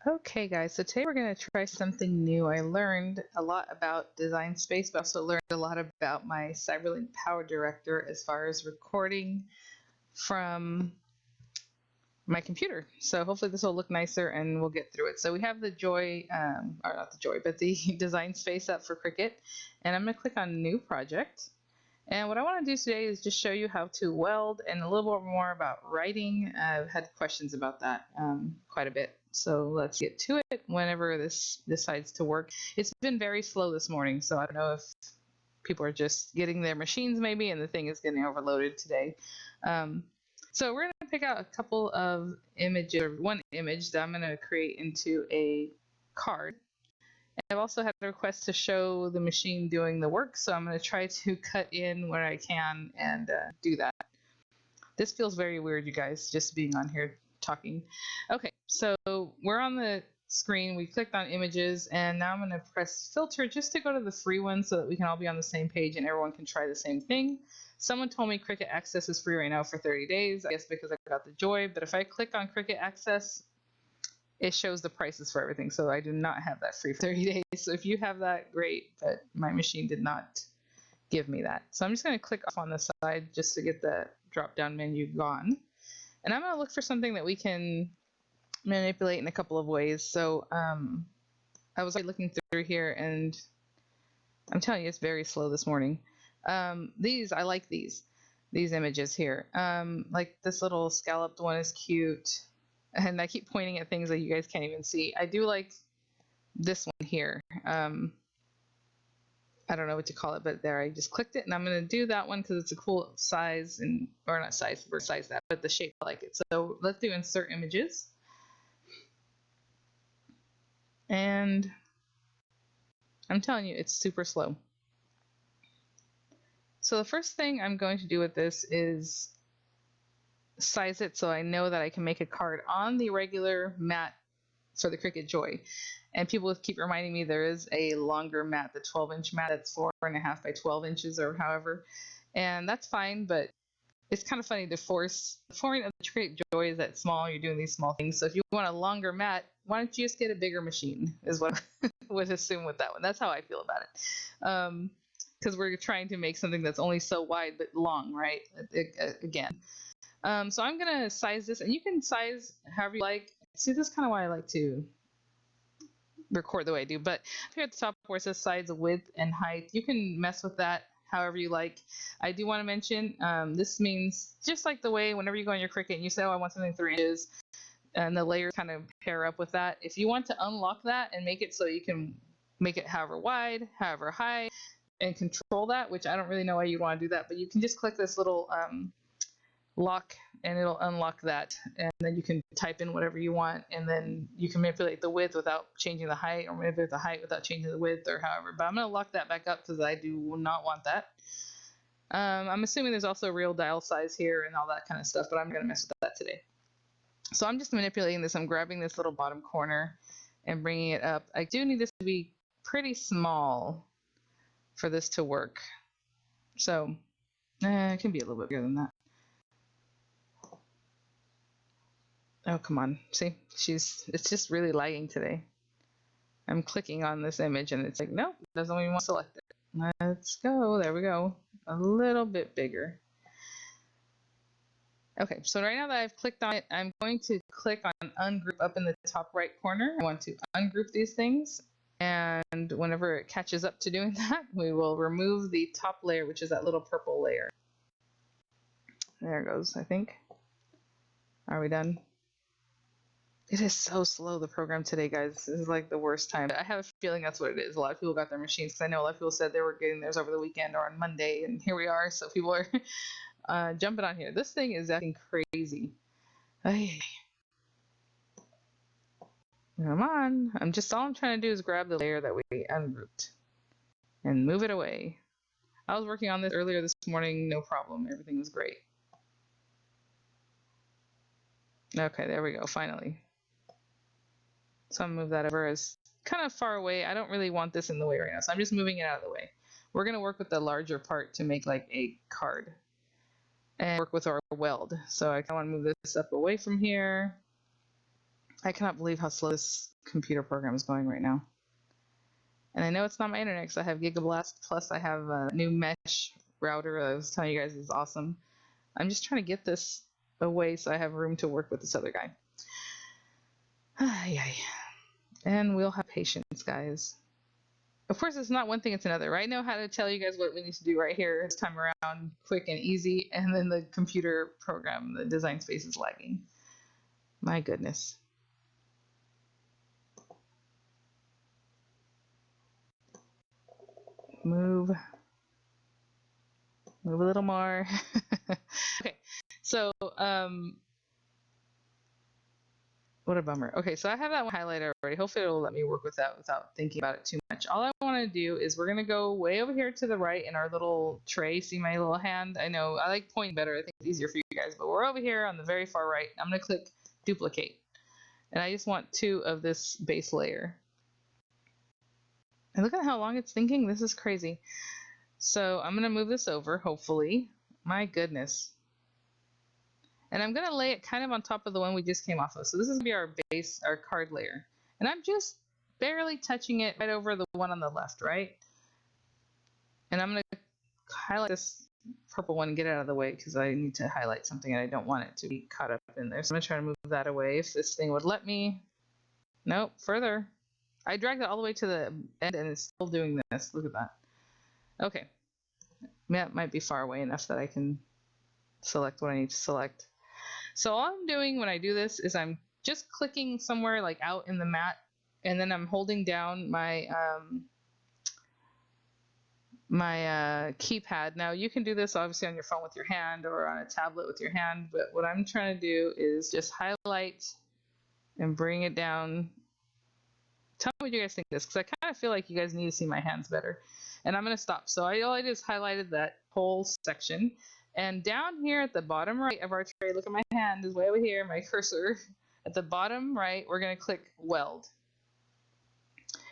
Okay guys, so today we're going to try something new. I learned a lot about Design Space, but also learned a lot about my Cyberlink Power Director as far as recording from my computer. So hopefully this will look nicer and we'll get through it. So we have the Joy, or not the Joy, but the Design Space up for Cricut. And I'm going to click on New Project. And what I want to do today is just show you how to weld and a little bit more about writing. I've had questions about that quite a bit. So let's get to it whenever this decides to work. It's been very slow this morning, so I don't know if people are just getting their machines maybe and the thing is getting overloaded today. So we're going to pick out a couple of images, or one image that I'm going to create into a card. I've also had a request to show the machine doing the work, so I'm going to try to cut in where I can and do that. This feels very weird, you guys, just being on here talking. Okay, so we're on the screen. We clicked on images, and now I'm going to press filter just to go to the free one so that we can all be on the same page and everyone can try the same thing. Someone told me Cricut Access is free right now for 30 days, I guess because I got the Joy, but if I click on Cricut Access, it shows the prices for everything, so I do not have that free for 30 days. So if you have that, great, but my machine did not give me that. So I'm just going to click off on the side just to get the drop-down menu gone. And I'm going to look for something that we can manipulate in a couple of ways. So I was looking through here, and I'm telling you, it's very slow this morning. I like these images here. Like this little scalloped one is cute. And I keep pointing at things that you guys can't even see. I do like this one here. I don't know what to call it, but there, I just clicked it, and I'm going to do that one because it's a cool size, or not size, we're size that, but the shape I like it. So let's do insert images. And I'm telling you, it's super slow. So the first thing I'm going to do with this is size it so I know that I can make a card on the regular mat for the Cricut Joy. And people keep reminding me there is a longer mat, the 12-inch mat that's 4.5 by 12 inches or however. And that's fine, but it's kind of funny to force. The point of the Cricut Joy is that small, you're doing these small things. So if you want a longer mat, why don't you just get a bigger machine, is what I would assume with that one. That's how I feel about it. Because we're trying to make something that's only so wide but long, right? Again. So I'm going to size this, and you can size however you like. See, this is kind of why I like to record the way I do. But here at the top where it says size, width, and height, you can mess with that however you like. I do want to mention, this means just like the way whenever you go on your Cricut and you say, oh, I want something 3 inches, and the layers kind of pair up with that. If you want to unlock that and make it so you can make it however wide, however high, and control that, which I don't really know why you'd want to do that, but you can just click this little lock and it'll unlock that, and then you can type in whatever you want, and then you can manipulate the width without changing the height, or manipulate the height without changing the width, or however. But I'm going to lock that back up because I do not want that. I'm assuming there's also real dial size here and all that kind of stuff, but I'm going to mess with that today. So I'm just manipulating this. I'm grabbing this little bottom corner and bringing it up. I do need this to be pretty small for this to work. So it can be a little bit bigger than that. Oh, come on. See, it's just really lagging today. I'm clicking on this image and it's like, nope, doesn't even want to select it. Let's go. There we go. A little bit bigger. Okay, so right now that I've clicked on it, I'm going to click on ungroup up in the top right corner. I want to ungroup these things. And whenever it catches up to doing that, we will remove the top layer, which is that little purple layer. There it goes, I think. Are we done? It is so slow, the program today, guys. This is like the worst time. I have a feeling that's what it is. A lot of people got their machines, because I know a lot of people said they were getting theirs over the weekend or on Monday, and here we are. So people are jumping on here. This thing is acting crazy. Ay. Come on. All I'm trying to do is grab the layer that we ungrouped and move it away. I was working on this earlier this morning, no problem. Everything was great. Okay, there we go, finally. So I'm gonna move that over as kind of far away. I don't really want this in the way right now, so I'm just moving it out of the way. We're gonna work with the larger part to make like a card and work with our weld. So I kind of want to move this up away from here. I cannot believe how slow this computer program is going right now. And I know it's not my internet because I have Gigablast, plus I have a new mesh router I was telling you guys is awesome. I'm just trying to get this away so I have room to work with this other guy. And we'll have patience, guys. Of course, it's not one thing, it's another. I know how to tell you guys what we need to do right here this time around, quick and easy, and then the computer program, the design space is lagging. My goodness. Move a little more. Okay, so what a bummer. Okay, so I have that one highlighted already. Hopefully it'll let me work with that without thinking about it too much. All I want to do is we're going to go way over here to the right in our little tray. See my little hand? I know I like pointing better. I think it's easier for you guys, but we're over here on the very far right. I'm going to click duplicate. And I just want 2 of this base layer. And look at how long it's thinking. This is crazy. So I'm going to move this over, hopefully. My goodness. And I'm going to lay it kind of on top of the one we just came off of. So this is going to be our base, our card layer. And I'm just barely touching it right over the one on the left, right? And I'm going to highlight this purple one and get it out of the way because I need to highlight something and I don't want it to be caught up in there. So I'm going to try to move that away if this thing would let me. Nope, further. I dragged it all the way to the end and it's still doing this. Look at that. Okay. That might be far away enough that I can select what I need to select. So all I'm doing when I do this is I'm just clicking somewhere like out in the mat, and then I'm holding down my keypad. Now you can do this obviously on your phone with your hand or on a tablet with your hand, but what I'm trying to do is just highlight and bring it down. Tell me what you guys think of this, because I kind of feel like you guys need to see my hands better. And I'm going to stop. So all I did is highlighted that whole section. And down here at the bottom right of our tray, look at my hand is way over here, my cursor. At the bottom right, we're going to click Weld.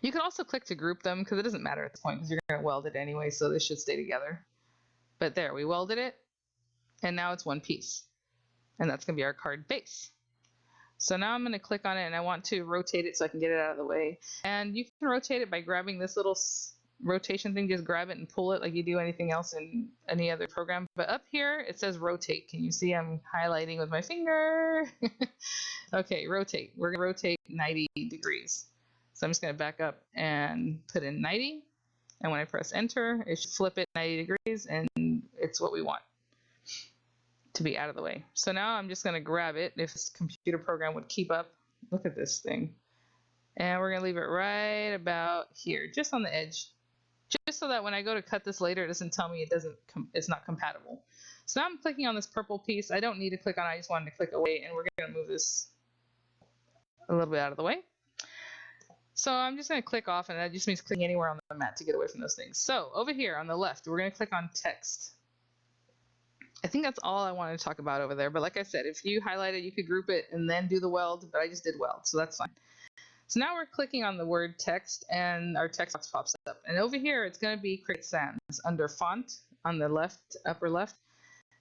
You can also click to group them because it doesn't matter at this point because you're going to weld it anyway, so this should stay together. But there, we welded it, and now it's one piece. And that's going to be our card base. So now I'm going to click on it, and I want to rotate it so I can get it out of the way. And you can rotate it by grabbing this little rotation thing. Just grab it and pull it like you do anything else in any other program. But up here, it says rotate. Can you see I'm highlighting with my finger? Okay, rotate. We're going to rotate 90 degrees. So I'm just going to back up and put in 90. And when I press enter, it should flip it 90 degrees, and it's what we want to be out of the way. So now I'm just going to grab it. If this computer program would keep up, look at this thing. And we're going to leave it right about here, just on the edge, just so that when I go to cut this later, it doesn't tell me it's not compatible. So now I'm clicking on this purple piece. I don't need to click on it. I just wanted to click away, and we're going to move this a little bit out of the way. So I'm just going to click off, and that just means clicking anywhere on the mat to get away from those things. So over here on the left, we're going to click on text. I think that's all I wanted to talk about over there. But like I said, if you highlight it, you could group it and then do the weld, but I just did weld, so that's fine. So now we're clicking on the word text, and our text box pops up. And over here, it's going to be Cricut Sans under font on the left, upper left.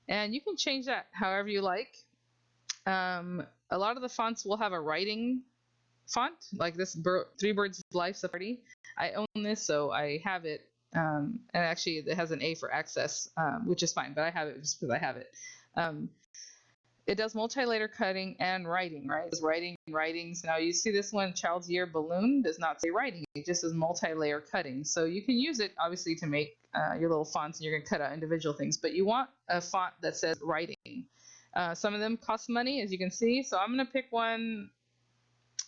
And you can change that however you like. A lot of the fonts will have a writing font, like this Three Birds Life Safari. I own this, so I have it. And actually, it has an A for access, which is fine, but I have it just because I have it. It does multi-layer cutting and writing, right? It's writing and writings. Now you see this one, Child's Year Balloon, does not say writing. It just says multi-layer cutting. So you can use it, obviously, to make your little fonts, and you're going to cut out individual things. But you want a font that says writing. Some of them cost money, as you can see. So I'm going to pick one.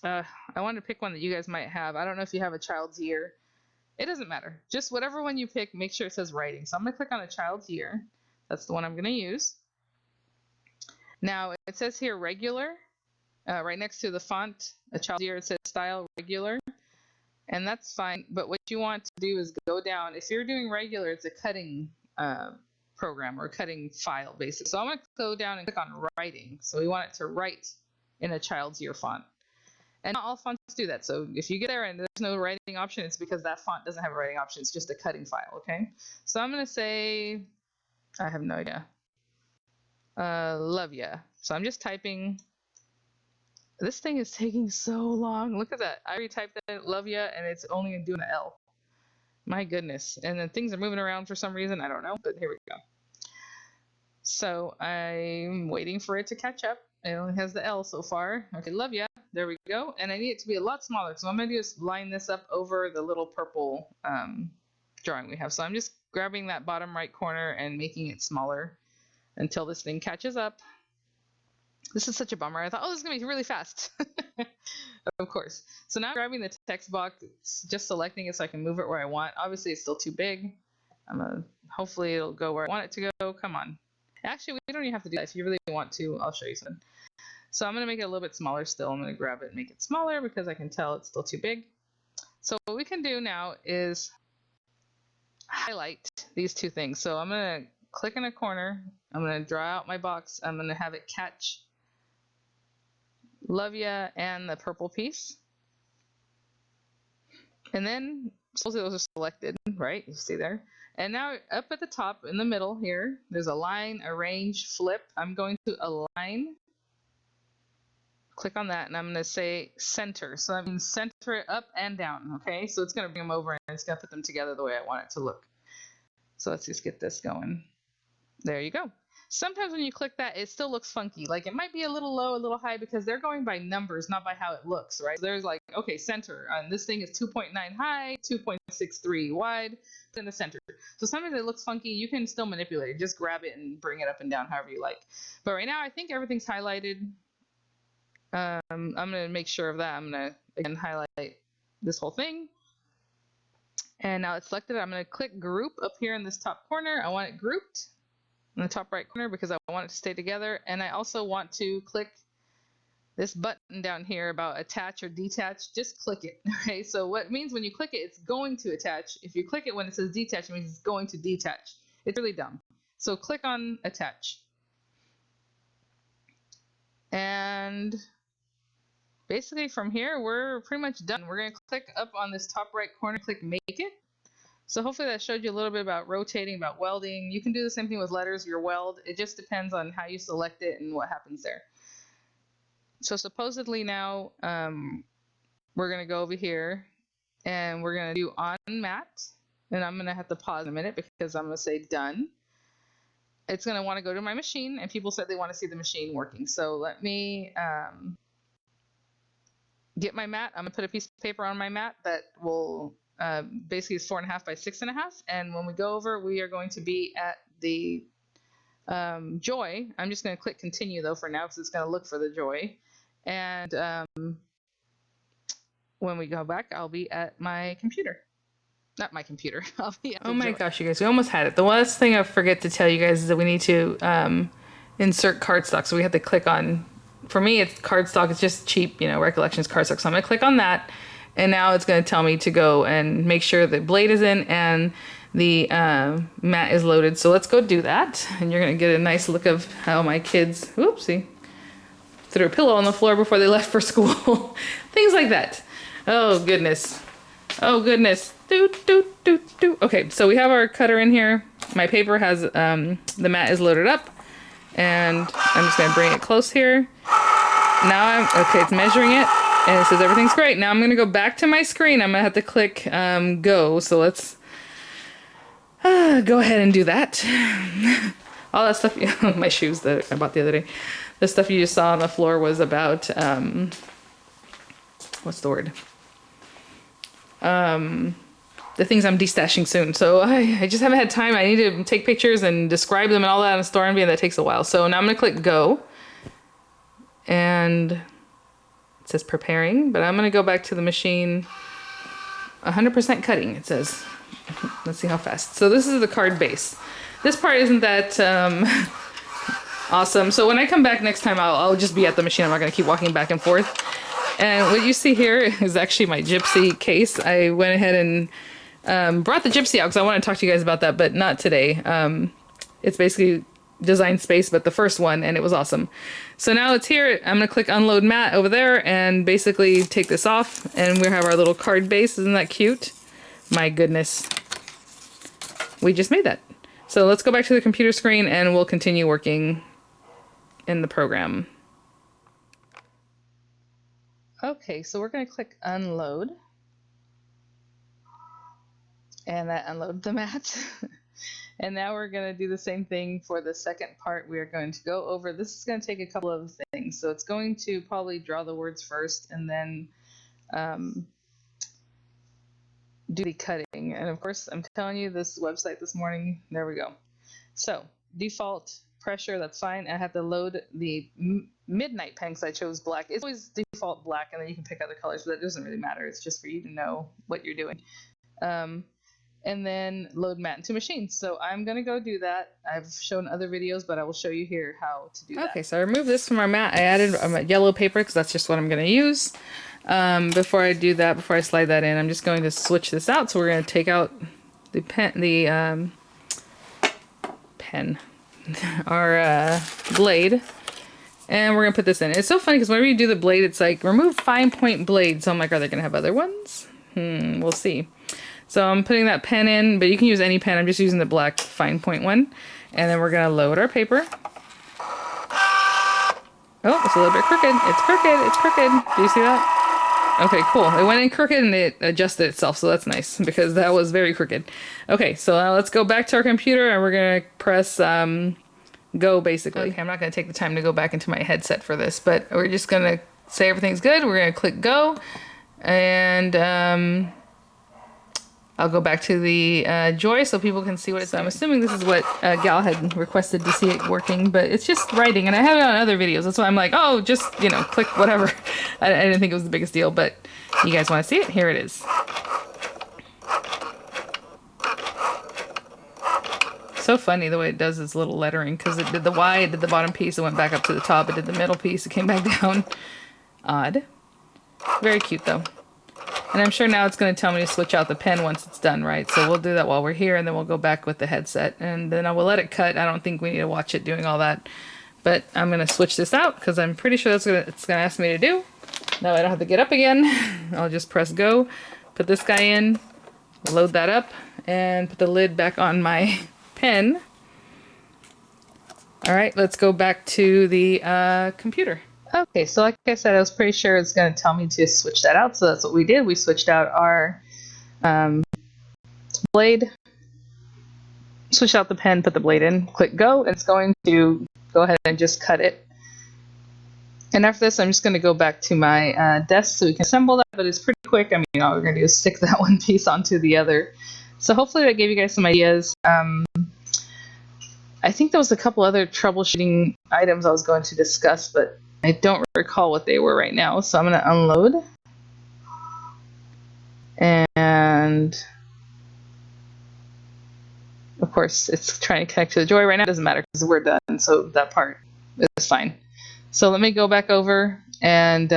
I wanted to pick one that you guys might have. I don't know if you have a Child's Year. It doesn't matter. Just whatever one you pick, make sure it says writing. So I'm going to click on a Child's Year. That's the one I'm going to use. Now, it says here regular. Right next to the font, a Child's Year, it says style regular. And that's fine. But what you want to do is go down. If you're doing regular, it's a cutting program or cutting file, basically. So I'm going to go down and click on writing. So we want it to write in a Child's Year font. And not all fonts do that. So if you get there and there's no writing option, it's because that font doesn't have a writing option. It's just a cutting file, okay? So I'm going to say, I have no idea. Love ya. So I'm just typing This thing is taking so long. Look at that. I already typed that, love ya, and it's only doing an L. My goodness. And then things are moving around for some reason. I don't know, but here we go. So I'm waiting for it to catch up. It only has the L so far. Okay, love ya. There we go. And I need it to be a lot smaller. So I'm going to just line this up over the little purple drawing we have. So I'm just grabbing that bottom right corner and making it smaller until this thing catches up. This is such a bummer. I thought, oh, this is going to be really fast. Of course. So now I'm grabbing the text box, just selecting it so I can move it where I want. Obviously, it's still too big. Hopefully it'll go where I want it to go. Come on. Actually, we don't even have to do that. If you really want to, I'll show you something. So I'm going to make it a little bit smaller still. I'm going to grab it and make it smaller because I can tell it's still too big. So what we can do now is highlight these two things. So I'm going to click in a corner. I'm going to draw out my box. I'm going to have it catch love ya and the purple piece. And then supposedly those are selected, right? You see there. And now up at the top in the middle here, there's align, arrange, flip. I'm going to align. Click on that and I'm going to say center. So I'm going to center it up and down, okay? So it's going to bring them over and it's going to put them together the way I want it to look. So let's just get this going. There you go. Sometimes when you click that, it still looks funky. Like it might be a little low, a little high because they're going by numbers, not by how it looks, right? So there's like, okay, center. And this thing is 2.9 high, 2.63 wide in the center. So sometimes it looks funky. You can still manipulate it. Just grab it and bring it up and down however you like. But right now, I think everything's highlighted. I'm going to make sure of that. I'm going to, again, highlight this whole thing. And now it's selected. I'm going to click group up here in this top corner. I want it grouped in the top right corner because I want it to stay together. And I also want to click this button down here about attach or detach. Just click it. Okay, so what it means when you click it, it's going to attach. If you click it when it says detach, it means it's going to detach. It's really dumb. So click on attach. And basically from here, we're pretty much done. We're going to click up on this top right corner, click make it. So hopefully that showed you a little bit about rotating, about welding. You can do the same thing with letters, your weld. It just depends on how you select it and what happens there. So supposedly now we're going to go over here and we're going to do on mat. And I'm going to have to pause in a minute because I'm going to say done. It's going to want to go to my machine and people said they want to see the machine working. So let me get my mat. I'm going to put a piece of paper on my mat that will basically is 4.5 by 6.5. And when we go over, we are going to be at the joy. I'm just going to click continue though for now because it's going to look for the joy. And when we go back, I'll be at my computer. Not my computer. I'll be at the Oh my joy. gosh, you guys, we almost had it. The last thing I forget to tell you guys is that we need to insert cardstock. So we have to click on, for me, it's cardstock. It's just cheap, you know, Recollections cardstock. So I'm going to click on that. And now it's going to tell me to go and make sure the blade is in and the mat is loaded. So let's go do that. And you're going to get a nice look of how my kids, whoopsie, threw a pillow on the floor before they left for school. Things like that. Oh, goodness. Oh, goodness. Okay, so we have our cutter in here. My paper has, the mat is loaded up. And I'm just going to bring it close here. Now okay, it's measuring it. And it says everything's great. Now I'm going to go back to my screen. I'm going to have to click go. So let's go ahead and do that. All that stuff, my shoes that I bought the other day. The stuff you just saw on the floor was about, what's the word? The things I'm destashing soon. So I just haven't had time. I need to take pictures and describe them and all that and store them, and that takes a while. So now I'm going to click go. And it says preparing, but I'm going to go back to the machine. 100% cutting, it says. Let's see how fast. So this is the card base. This part isn't that awesome. So when I come back next time, I'll just be at the machine. I'm not going to keep walking back and forth. And what you see here is actually my Gypsy case. I went ahead and brought the Gypsy out because I want to talk to you guys about that, but not today. It's basically Design Space, but the first one, and it was awesome. So now it's here. I'm going to click unload mat over there and basically take this off, and we have our little card base. Isn't that cute? My goodness. We just made that. So let's go back to the computer screen and we'll continue working in the program. Okay, so we're going to click unload, and that unloaded the mat. And now we're going to do the same thing for the second part. We are going to go over, this is going to take a couple of things. So it's going to probably draw the words first and then do the cutting. And of course, I'm telling you, this website this morning, there we go. So default pressure, that's fine. I have to load the midnight pen because I chose black. It's always default black, and then you can pick other colors, but that doesn't really matter. It's just for you to know what you're doing. And then load mat into machine. So I'm going to go do that. I've shown other videos, but I will show you here how to do that. Okay, so I removed this from our mat. I added yellow paper because that's just what I'm going to use. Before I do that, before I slide that in, I'm just going to switch this out. So we're going to take out the our blade, and we're going to put this in. It's so funny because whenever you do the blade, it's like remove fine point blade. So I'm like, are they going to have other ones? We'll see. So I'm putting that pen in, but you can use any pen. I'm just using the black fine point one. And then we're going to load our paper. Oh, it's a little bit crooked. It's crooked. It's crooked. Do you see that? Okay, cool. It went in crooked and it adjusted itself, so that's nice because that was very crooked. Okay, so now let's go back to our computer and we're going to press go, basically. Okay, I'm not going to take the time to go back into my headset for this, but we're just going to say everything's good. We're going to click go, and I'll go back to the Joy so people can see what it's doing. I'm assuming this is what Gal had requested to see it working, but it's just writing, and I have it on other videos. That's why I'm like, oh, just, you know, click whatever. I didn't think it was the biggest deal, but you guys want to see it? Here it is. So funny the way it does its little lettering, because it did the Y, it did the bottom piece, it went back up to the top, it did the middle piece, it came back down. Odd. Very cute, though. And I'm sure now it's going to tell me to switch out the pen once it's done, right? So we'll do that while we're here, and then we'll go back with the headset. And then I will let it cut. I don't think we need to watch it doing all that. But I'm going to switch this out, because I'm pretty sure that's what it's going to ask me to do. Now I don't have to get up again. I'll just press go, put this guy in, load that up, and put the lid back on my pen. All right, let's go back to the computer. Okay, so like I said, I was pretty sure it's going to tell me to switch that out, so that's what we did. We switched out our blade, switched out the pen, put the blade in, click go, and it's going to go ahead and just cut it. And after this, I'm just going to go back to my desk so we can assemble that, but it's pretty quick. I mean, all we're going to do is stick that one piece onto the other. So hopefully that gave you guys some ideas. I think there was a couple other troubleshooting items I was going to discuss, but I don't recall what they were right now, so I'm going to unload. And of course, it's trying to connect to the Joy right now. It doesn't matter because we're done, so that part is fine. So let me go back over and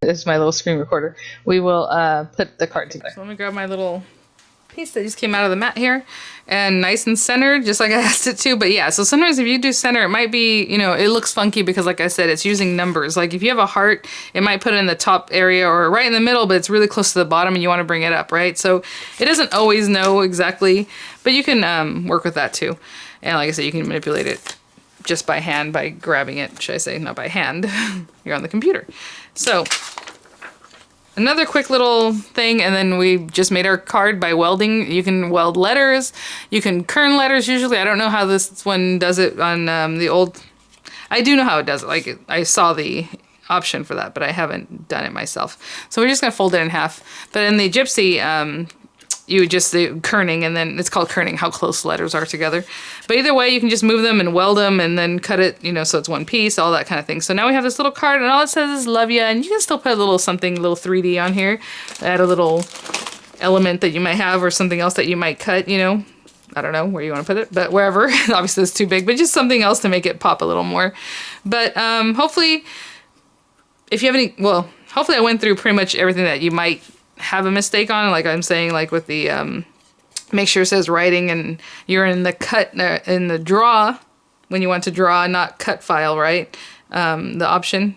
this is my little screen recorder. We will put the card together. So let me grab my little piece that just came out of the mat here, and nice and centered, just like I asked it to. But yeah, so sometimes if you do center, it might be, you know, it looks funky because like I said, it's using numbers. Like if you have a heart, it might put it in the top area or right in the middle, but it's really close to the bottom and you want to bring it up, right? So it doesn't always know exactly, but you can work with that too. And like I said, you can manipulate it just by hand, by grabbing it, should I say, not by hand. You're on the computer. So another quick little thing, and then we just made our card by welding. You can weld letters. You can kern letters usually. I don't know how this one does it on the old. I do know how it does it. Like I saw the option for that, but I haven't done it myself. So we're just going to fold it in half. But in the Gypsy, you just do kerning, and then it's called kerning, how close letters are together. But either way, you can just move them and weld them and then cut it, you know, so it's one piece, all that kind of thing. So now we have this little card, and all it says is love ya, and you can still put a little something, a little 3D on here, add a little element that you might have or something else that you might cut, you know. I don't know where you want to put it, but wherever. Obviously it's too big, but just something else to make it pop a little more. But hopefully, if you have any, well, hopefully I went through pretty much everything that you might have a mistake on, like I'm saying, like with the make sure it says writing, and you're in the cut, in the draw when you want to draw, not cut file, right? The option,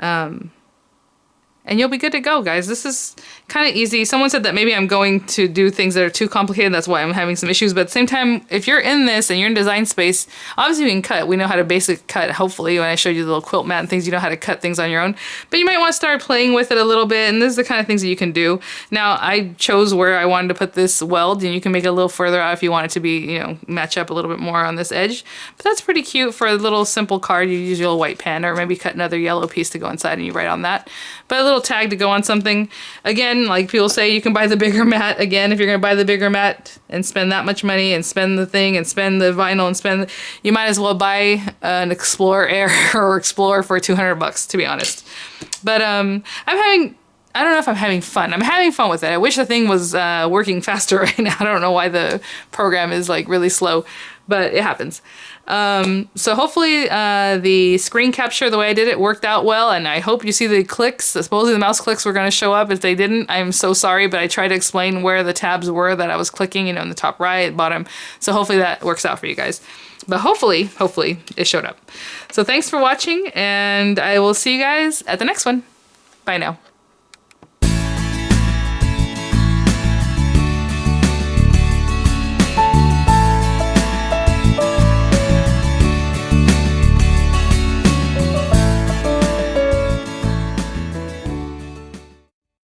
and and you'll be good to go, guys. This is kind of easy. Someone said that maybe I'm going to do things that are too complicated. That's why I'm having some issues. But at the same time, if you're in this and you're in design space, obviously we can cut. We know how to basic cut, hopefully. When I showed you the little quilt mat and things, you know how to cut things on your own. But you might want to start playing with it a little bit. And this is the kind of things that you can do. Now, I chose where I wanted to put this weld. And you can make it a little further out if you want it to be, you know, match up a little bit more on this edge. But that's pretty cute for a little simple card. You use your little white pen or maybe cut another yellow piece to go inside and you write on that. But a little tag to go on something. Again, like people say, you can buy the bigger mat. Again, if you're going to buy the bigger mat and spend that much money and spend the thing and spend the vinyl and spend, you might as well buy an Explorer Air or Explorer for $200, to be honest. But I don't know if I'm having fun. I'm having fun with it. I wish the thing was working faster right now. I don't know why the program is like really slow, but it happens. So hopefully the screen capture, the way I did it, worked out well, and I hope you see the clicks. Supposedly the mouse clicks were going to show up. If they didn't, I'm so sorry, but I tried to explain where the tabs were that I was clicking, you know, in the top right, bottom. So hopefully that works out for you guys. But hopefully it showed up. So thanks for watching, and I will see you guys at the next one. Bye now.